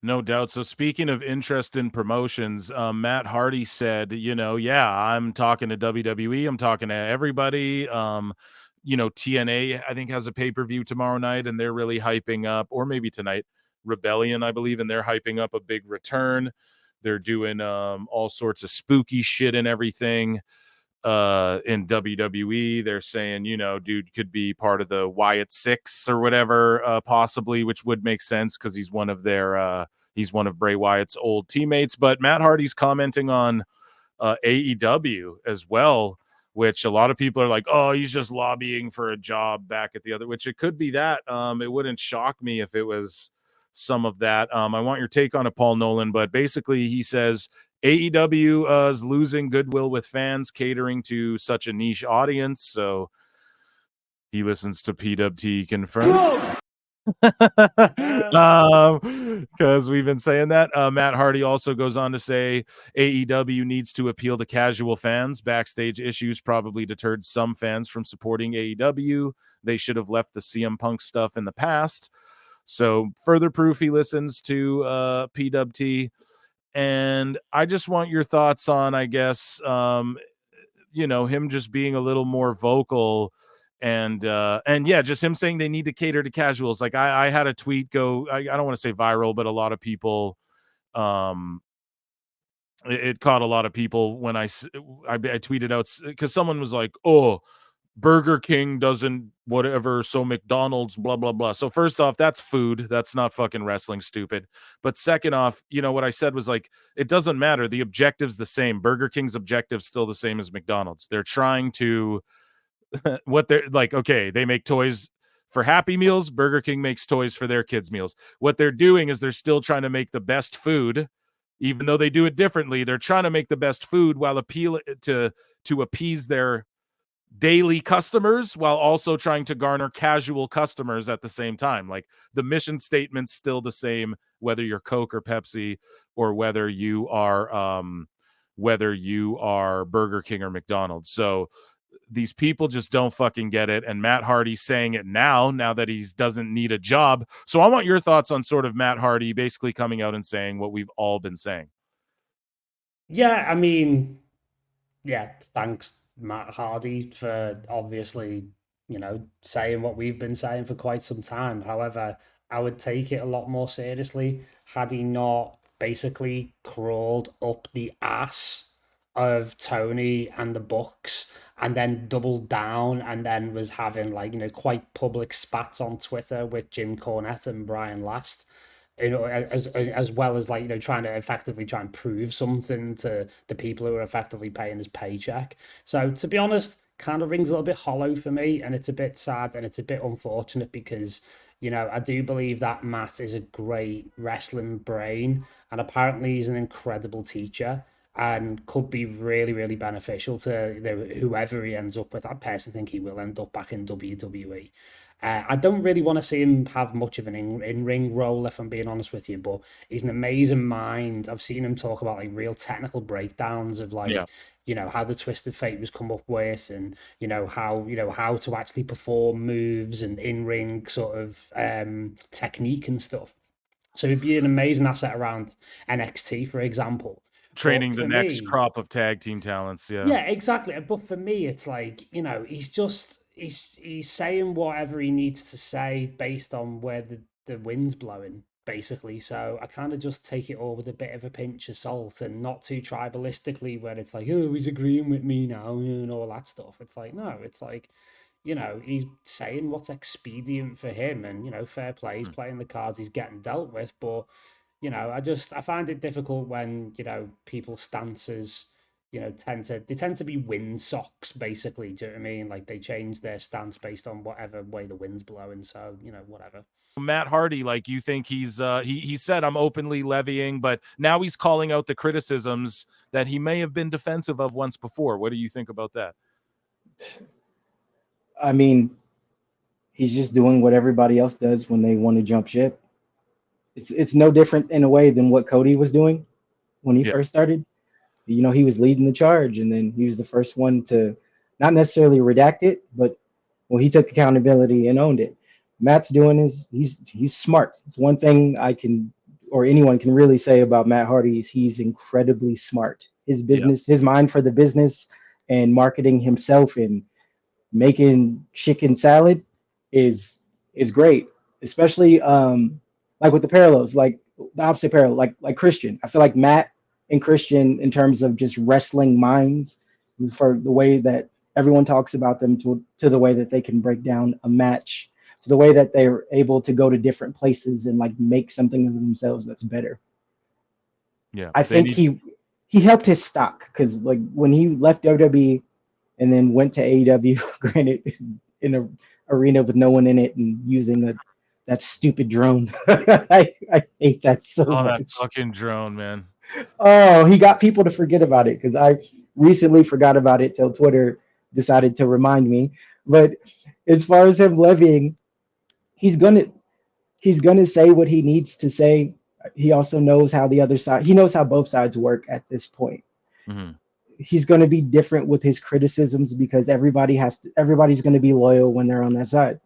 No doubt. So speaking of interest in promotions, Matt Hardy said, yeah, I'm talking to WWE. I'm talking to everybody. TNA, I think, has a pay-per-view tomorrow night, and they're really hyping up, or maybe tonight, Rebellion, I believe, and they're hyping up a big return. They're doing all sorts of spooky shit and everything. In WWE, they're saying, dude could be part of the Wyatt Six or whatever, possibly, which would make sense because he's one of Bray Wyatt's old teammates. But Matt Hardy's commenting on AEW as well, which a lot of people are like, oh, he's just lobbying for a job back at the other, which it could be that. It wouldn't shock me if it was some of that. I want your take on it, Paul Nolan, but basically he says AEW is losing goodwill with fans catering to such a niche audience. So he listens to PWT confirmed. Because we've been saying that. Matt Hardy also goes on to say AEW needs to appeal to casual fans. Backstage issues probably deterred some fans from supporting AEW. They should have left the CM Punk stuff in the past. So further proof he listens to PWT. And I just want your thoughts on, I guess, him just being a little more vocal and yeah, just him saying they need to cater to casuals. Like I had a tweet go, I don't want to say viral, but a lot of people, it caught a lot of people when I tweeted out, because someone was like, oh, Burger King doesn't whatever, so McDonald's blah blah blah. So first off, that's food, that's not fucking wrestling, stupid. But second off, what I said was like, it doesn't matter, the objective's the same. Burger King's objective's still the same as McDonald's. They're trying to what they're like, okay, they make toys for Happy Meals, Burger King makes toys for their kids' meals. What they're doing is they're still trying to make the best food, even though they do it differently. They're trying to make the best food while appeal to appease their daily customers, while also trying to garner casual customers at the same time. Like the mission statement's still the same, whether you're Coke or Pepsi, or whether you are Burger King or McDonald's. So these people just don't fucking get it. And Matt Hardy's saying it now that he doesn't need a job. So I want your thoughts on sort of Matt Hardy basically coming out and saying what we've all been saying. Yeah, I mean, yeah, thanks, Matt Hardy, for obviously, saying what we've been saying for quite some time. However, I would take it a lot more seriously had he not basically crawled up the ass of Tony and the Bucks and then doubled down and then was having quite public spats on Twitter with Jim Cornette and Brian Last, as well as trying to effectively try and prove something to the people who are effectively paying his paycheck. So to be honest, kind of rings a little bit hollow for me, and it's a bit sad and it's a bit unfortunate because I do believe that Matt is a great wrestling brain, and apparently he's an incredible teacher and could be really, really beneficial to whoever he ends up with. I personally think he will end up back in WWE. I don't really want to see him have much of an in-ring role, if I'm being honest with you, but he's an amazing mind. I've seen him talk about real technical breakdowns of how the Twisted Fate was come up with, and how to actually perform moves and in-ring sort of technique and stuff. So he'd be an amazing asset around NXT, for example. Training the next crop of tag team talents. Yeah, exactly. But for me, it's he's saying whatever he needs to say based on where the wind's blowing, basically. So I kind of just take it all with a bit of a pinch of salt, and not too tribalistically, where it's like, oh, he's agreeing with me now, and all that stuff. It's like, no, it's like, he's saying what's expedient for him, and, fair play, he's playing the cards he's getting dealt with. But, I find it difficult when, people's stances, tend to be wind socks, basically. Do you know what I mean? Like they change their stance based on whatever way the wind's blowing. So, whatever. Matt Hardy, you think he's he said I'm openly levying, but now he's calling out the criticisms that he may have been defensive of once before. What do you think about that? I mean, he's just doing what everybody else does when they want to jump ship. It's no different in a way than what Cody was doing when he first started. He was leading the charge, and then he was the first one to not necessarily redact it, but he took accountability and owned it. Matt's doing is he's smart. It's one thing or anyone can really say about Matt Hardy is he's incredibly smart. His business, his mind for the business and marketing himself and making chicken salad is great, especially like with the parallels, like the opposite parallel, like Christian. I feel like Matt and Christian, in terms of just wrestling minds, for the way that everyone talks about them, to the way that they can break down a match, to the way that they're able to go to different places and like make something of themselves that's better. Yeah, I think he helped his stock, because like when he left WWE and then went to AEW, granted in an arena with no one in it and using that stupid drone. I hate that so much. That fucking drone, man. Oh, he got people to forget about it, because I recently forgot about it till Twitter decided to remind me. But as far as him levying, he's gonna say what he needs to say. He also knows how the other side. He knows how both sides work at this point. Mm-hmm. He's going to be different with his criticisms, because everybody's going to be loyal when they're on that side.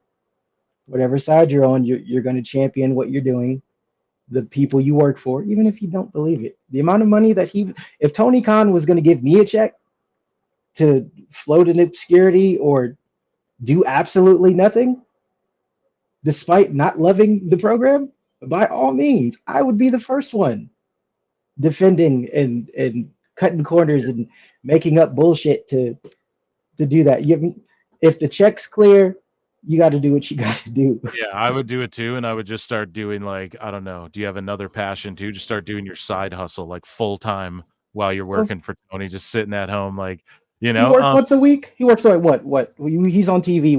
Whatever side you're on, you're going to champion what you're doing, the people you work for, even if you don't believe it. The amount of money that if Tony Khan was going to give me a check to float in obscurity or do absolutely nothing, despite not loving the program, by all means, I would be the first one defending and cutting corners and making up bullshit to do that. If the check's clear, you got to do what you got to do. Yeah, I would do it too, and I would just start doing, like, I don't know, do you have another passion too? Just start doing your side hustle like full time while you're working for Tony, just sitting at home, like, you know. He works once a week. He works like what? He's on TV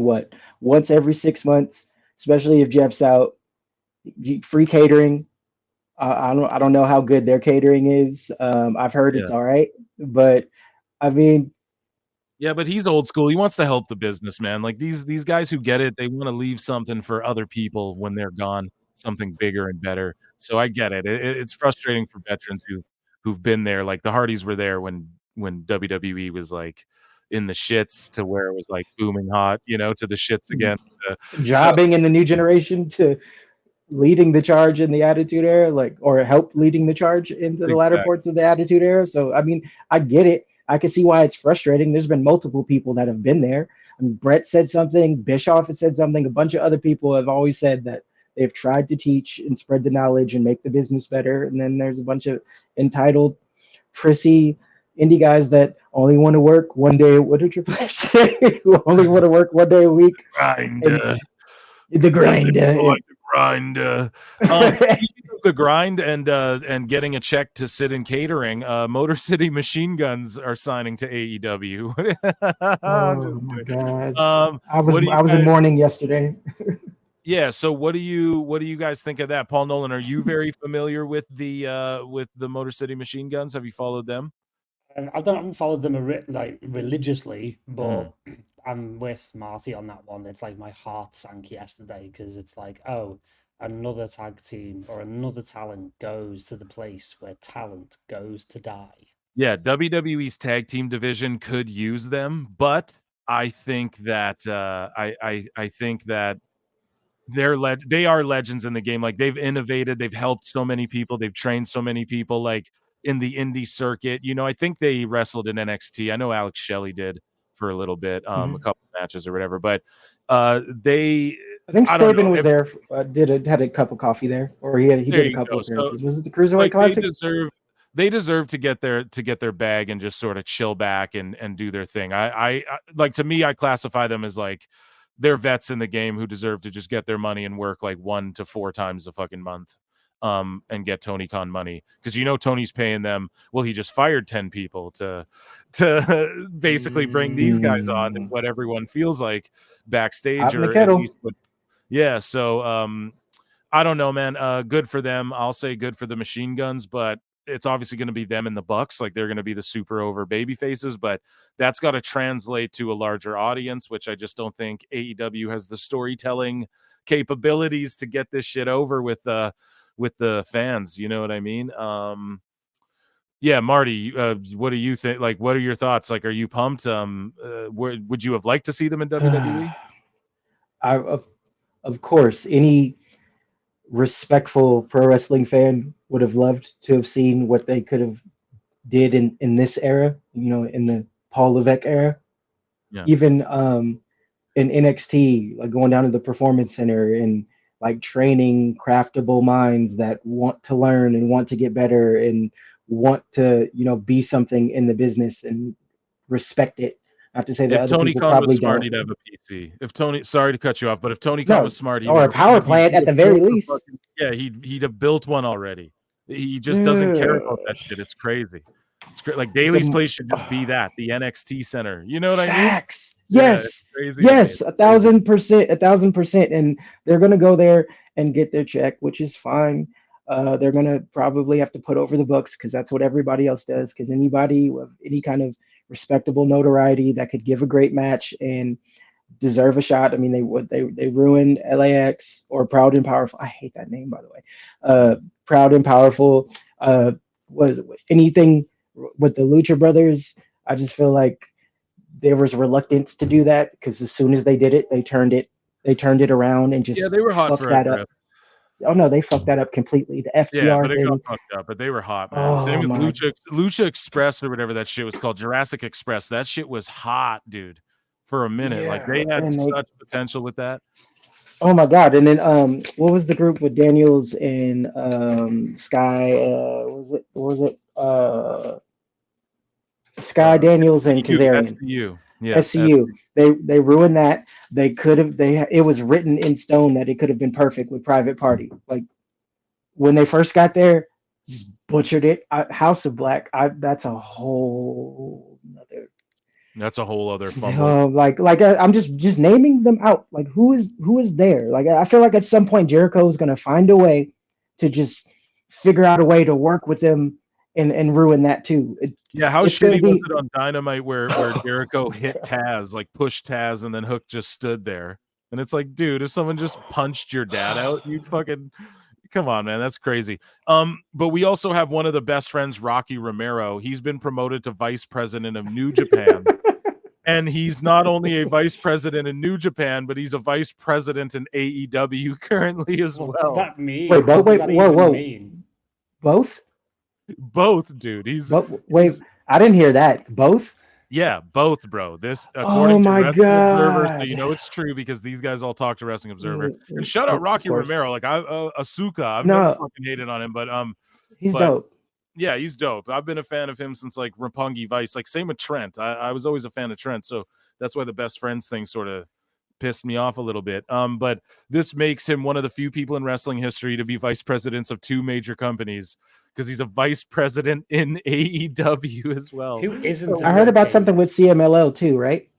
once every 6 months, especially if Jeff's out. Free catering. I don't know how good their catering is. I've heard it's all right, but I mean, yeah, but he's old school. He wants to help the business, man. Like these guys who get it, they want to leave something for other people when they're gone, something bigger and better. So I get it. It's frustrating for veterans who've been there. Like the Hardys were there when WWE was like in the shits, to where it was like booming hot, you know, to the shits again. Jobbing in the new generation to leading the charge in the Attitude Era, like, or help leading the charge into the latter parts of the Attitude Era. So I mean, I get it. I can see why it's frustrating. There's been multiple people that have been there. I mean, Brett said something, Bischoff has said something, a bunch of other people have always said that they've tried to teach and spread the knowledge and make the business better. And then there's a bunch of entitled, prissy indie guys that only want to work one day. What did Triple H say? Who only want to work one day a week. The grind. Grind. Speaking of the grind and getting a check to sit in catering, Motor City Machine Guns are signing to AEW. Oh my god! I was in mourning yesterday. Yeah. So what do you guys think of that, Paul Nolan? Are you very familiar with the Motor City Machine Guns? Have you followed them? I haven't followed them religiously, but I'm with Marty on that one. It's like my heart sank yesterday, because it's like, oh, another tag team or another talent goes to the place where talent goes to die. Yeah, WWE's tag team division could use them, but I think that I think that they are legends in the game. Like they've innovated, they've helped so many people, they've trained so many people. Like in the indie circuit, you know, I think they wrestled in NXT. I know Alex Shelley did for a little bit, a couple matches or whatever. But I think Staben was there. Had a cup of coffee there, or he did a couple of appearances. So, was it the Cruiserweight Classic? They deserve to get their bag and just sort of chill back and do their thing. I like, to me, I classify them as like they're vets in the game who deserve to just get their money and work like 1 to 4 times a fucking month. And get Tony Khan money, because you know Tony's paying them. Well, he just fired 10 people to basically bring these guys on, and what everyone feels like backstage, or at least yeah. So I don't know, man. Good for them. I'll say good for the Machine Guns, but it's obviously going to be them and the Bucks. Like they're going to be the super over baby faces, but that's got to translate to a larger audience, which I just don't think AEW has the storytelling capabilities to get this shit over with the fans, you know what I mean? Yeah, Marty, what do you think? Like, what are your thoughts? Like, are you pumped? Would you have liked to see them in WWE? Of course, any respectful pro wrestling fan would have loved to have seen what they could have did in this era, in the Paul Levesque era. Yeah. Even in NXT, like going down to the performance center and like training craftable minds that want to learn and want to get better and want to, be something in the business and respect it. I have to say that If other Tony people Khan probably was smart, don't. he'd have a PC. If Tony, sorry to cut you off, but if Tony Khan No, was smart, or a power plant at the very least. He'd have built one already. He just doesn't care about that shit. It's crazy. It's like Daly's place should just be that, the NXT center. You know what I mean? Facts. Yes. Crazy. Yes. 1,000%. 1,000%. And they're gonna go there and get their check, which is fine. They're gonna probably have to put over the books because that's what everybody else does. Because anybody with any kind of respectable notoriety that could give a great match and deserve a shot. I mean, they ruined LAX or Proud and Powerful. I hate that name, by the way. Proud and Powerful. Anything with the Lucha Brothers? I just feel like there was reluctance to do that because as soon as they did it, they turned it around and just they were hot fucked for that up. Oh no, they fucked that up completely. The FTR but it thing. got fucked up, but they were hot, man. Same with Lucha Express or whatever that shit was called, Jurassic Express. That shit was hot, dude, for a minute. Like they had such potential with that. Oh my god! And then what was the group with Daniels and Sky? What was it? Sky Daniels and Kazarian. SCU. Yeah, SCU. They ruined that. They could have. It was written in stone that it could have been perfect with Private Party. Like when they first got there, just butchered it. House of Black. That's a whole other. That's a whole other fumble. I'm just naming them out. Like who is there? Like I feel like at some point Jericho is gonna find a way to just figure out a way to work with them and ruin that too. How shitty was it on Dynamite where Jericho hit Taz, like pushed Taz, and then Hook just stood there? And it's like, dude, if someone just punched your dad out, you'd fucking come on, man. That's crazy. But we also have one of the best friends, Rocky Romero. He's been promoted to vice president of New Japan. And he's not only a vice president in New Japan, but he's a vice president in AEW currently as well. What does that mean? Wait, both? Both, dude. I didn't hear that. Both? Yeah, both, bro. This according to Wrestling Observer, so you know it's true because these guys all talk to Wrestling Observer. And shout out Rocky Romero. Like Asuka, I've never fucking hated on him, but he's dope. Yeah, he's dope. I've been a fan of him since like Roppongi Vice. Like same with Trent. I was always a fan of Trent, so that's why the best friends thing sort of pissed me off a little bit. But this makes him one of the few people in wrestling history to be vice presidents of two major companies because he's a vice president in AEW as well. Who isn't? I heard about something with CMLL too, right?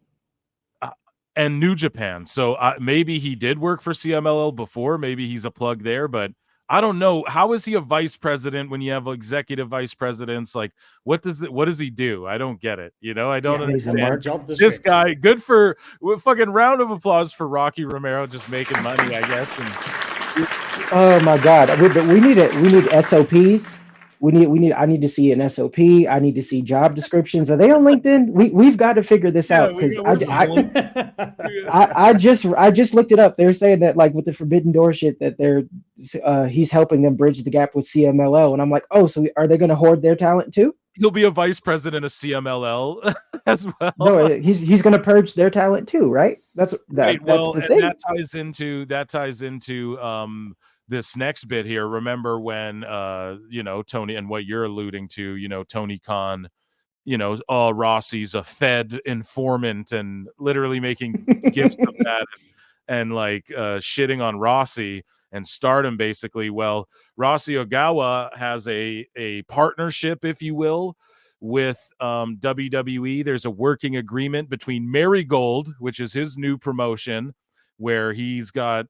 And New Japan. So maybe he did work for CMLL before. Maybe he's a plug there, but I don't know. How is he a vice president when you have executive vice presidents? Like, what does he do? I don't get it. I don't understand. This guy, good for fucking round of applause for Rocky Romero just making money, I guess. Oh my God, we need SOPs. I need to see an SOP. I need to see job descriptions. Are they on LinkedIn? We've got to figure this out because I just looked it up. They're saying that like with the Forbidden Door shit that he's helping them bridge the gap with CMLL, and I'm like, oh, so are they going to hoard their talent too? He'll be a vice president of CMLL as well. No, he's going to purge their talent too, right? That's the thing. That ties into this next bit here. Remember when Tony, and what you're alluding to, Tony Khan, Rossi's a Fed informant and literally making gifts of that and like shitting on Rossi and Stardom basically. Well, Rossi Ogawa has a partnership, if you will, with WWE. There's a working agreement between Marigold, which is his new promotion, where he's got,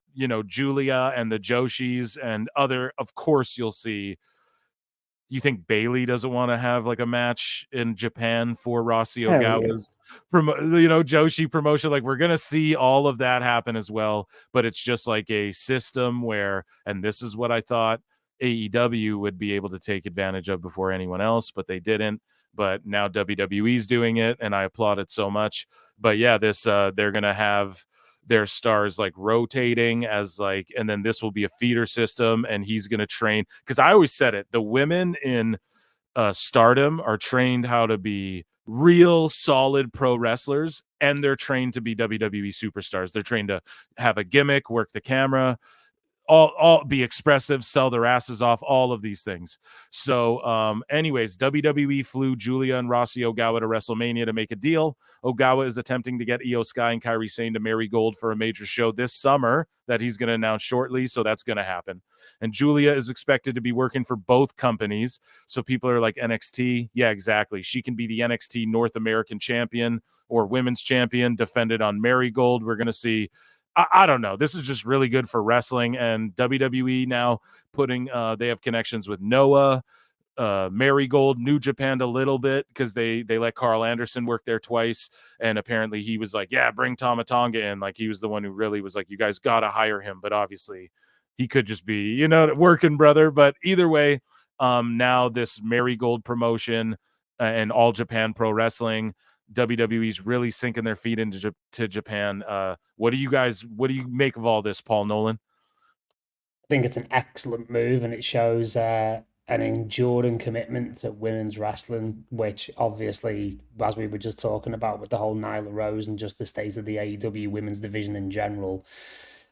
Julia and the Joshis and other, of course, you'll see. You think Bailey doesn't want to have like a match in Japan for Rossi Ogawa's Joshi promotion? Like we're going to see all of that happen as well, but it's just like a system where, and this is what I thought AEW would be able to take advantage of before anyone else, but they didn't. But now WWE's doing it, and I applaud it so much. But yeah, this they're going to have their stars like rotating as like, and then this will be a feeder system, and he's going to train. Because I always said it, the women in Stardom are trained how to be real solid pro wrestlers, and they're trained to be WWE superstars. They're trained to have a gimmick, work the camera, all be expressive, sell their asses off, all of these things. So anyways, WWE flew Julia and Rossi Ogawa to WrestleMania to make a deal. Ogawa is attempting to get Io Sky and Kairi Sane to Marigold for a major show this summer that he's going to announce shortly, so that's going to happen. And Julia is expected to be working for both companies, so people are like, NXT? Yeah, exactly. She can be the NXT North American champion or women's champion, defended on Marigold. We're going to see, I don't know. This is just really good for wrestling, and WWE now putting they have connections with Noah, Marigold, New Japan a little bit because they let Carl Anderson work there twice, and apparently he was like, yeah, bring Tama Tonga in. Like, he was the one who really was like, you guys got to hire him, but obviously he could just be, you know, working brother. But either way, now this Marigold promotion and All Japan Pro Wrestling, WWE's really sinking their feet into Japan. What do you make of all this, Paul Nolan? I think it's an excellent move, and it shows an enduring commitment to women's wrestling, which obviously, as we were just talking about with the whole Nyla Rose and just the state of the AEW women's division in general.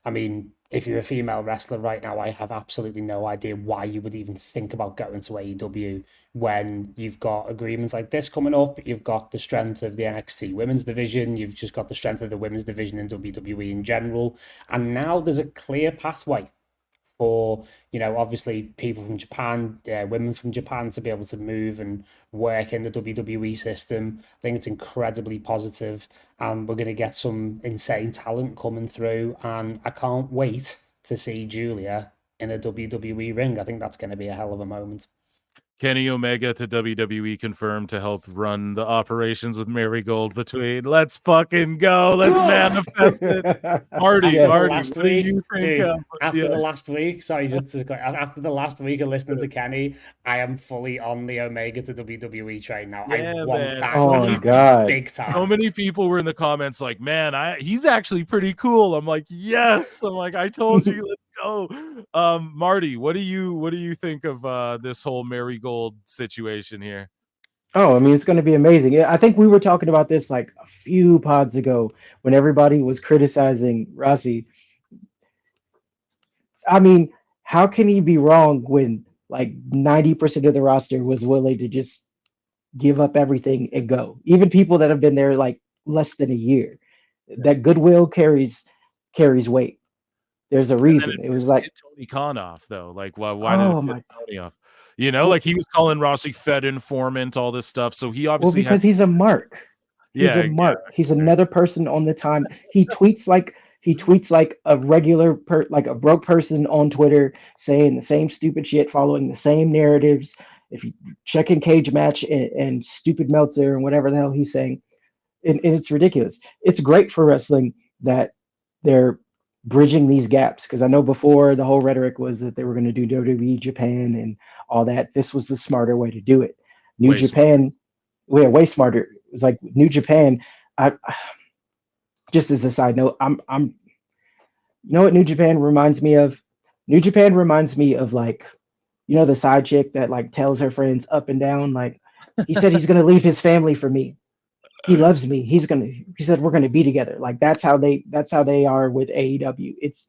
I mean, if you're a female wrestler right now, I have absolutely no idea why you would even think about going to AEW when you've got agreements like this coming up. You've got the strength of the NXT women's division. You've just got the strength of the women's division in WWE in general. And now there's a clear pathway for, you know, obviously people from Japan, women from Japan to be able to move and work in the WWE system. I think it's incredibly positive, and we're going to get some insane talent coming through, and I can't wait to see Julia in a WWE ring. I think that's going to be a hell of a moment. Kenny Omega to WWE confirmed to help run the operations with Marigold between. Let's fucking go. Let's manifest it. Marty, what do you think? Dude, after the last week, sorry, after the last week of listening to Kenny, I am fully on the Omega to WWE train now. Yeah, I want that oh God, big time. So many people were in the comments like, man, he's actually pretty cool. I'm like, yes. I'm like, I told you, let's go. Marty, what do you think of this whole Marigold situation here? Oh, I mean, it's going to be amazing. I think we were talking about this like a few pods ago when everybody was criticizing Rossi. I mean, how can he be wrong when like 90% of the roster was willing to just give up everything and go? Even people that have been there like less than a year. That goodwill carries weight. There's a reason. It was like Tony Khan off though. Like, why did it Tony off? You know, like he was calling Rossi Fed informant, all this stuff. So he obviously because he's a mark. He's a mark. Yeah. He's another person on the time. He tweets like a regular like a broke person on Twitter, saying the same stupid shit, following the same narratives. If you check in Cage Match and Stupid Meltzer and whatever the hell he's saying, and it's ridiculous. It's great for wrestling that they're bridging these gaps, because I know before the whole rhetoric was that they were going to do WWE Japan and all that. This was the smarter way to do it. New Japan, way smarter. It was like New Japan. I just as a side note, I'm you know what New Japan reminds me of? New Japan reminds me of, like, you know, the side chick that like tells her friends up and down, like, he said he's gonna leave his family for me. He loves me. He said we're gonna be together. Like, that's how they are with AEW. It's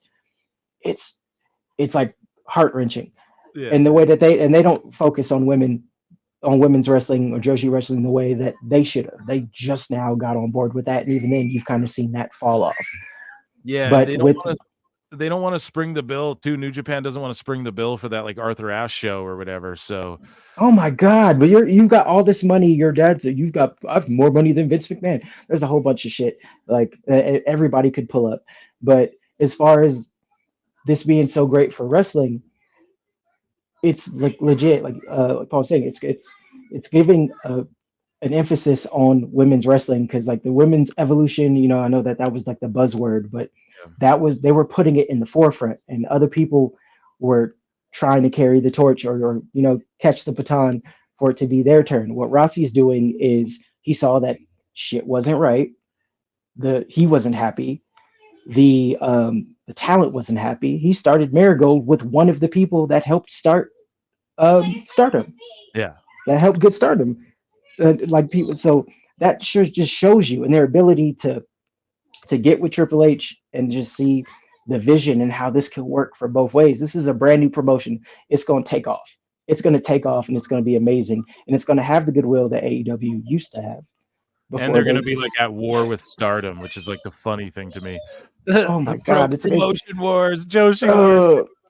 like heart-wrenching. Yeah. And the way that they don't focus on women's wrestling or Joshi wrestling the way that they should have. They just now got on board with that, and even then you've kind of seen that fall off. Yeah, but they don't want to spring the bill too. New Japan doesn't want to spring the bill for that like Arthur Ashe show or whatever. So, oh my God! But you've got all this money. Your dad, so I've more money than Vince McMahon. There's a whole bunch of shit like everybody could pull up. But as far as this being so great for wrestling, it's like legit. Like Paul was saying, it's giving an emphasis on women's wrestling, because like the women's evolution. You know, I know that was like the buzzword, but they were putting it in the forefront, and other people were trying to carry the torch or you know, catch the baton for it to be their turn. What Rossi's doing is he saw that shit wasn't right. He wasn't happy. the talent wasn't happy. He started Marigold with one of the people that helped start Stardom. Yeah. That helped get Stardom. Like people, so that sure just shows you and their ability to get with Triple H and just see the vision and how this could work for both ways. This is a brand new promotion. It's going to take off. It's going to take off, and it's going to be amazing, and it's going to have the goodwill that AEW used to have. And they're going to be like at war with Stardom, which is like the funny thing to me. Oh my God, it's promotion wars, Joshi wars.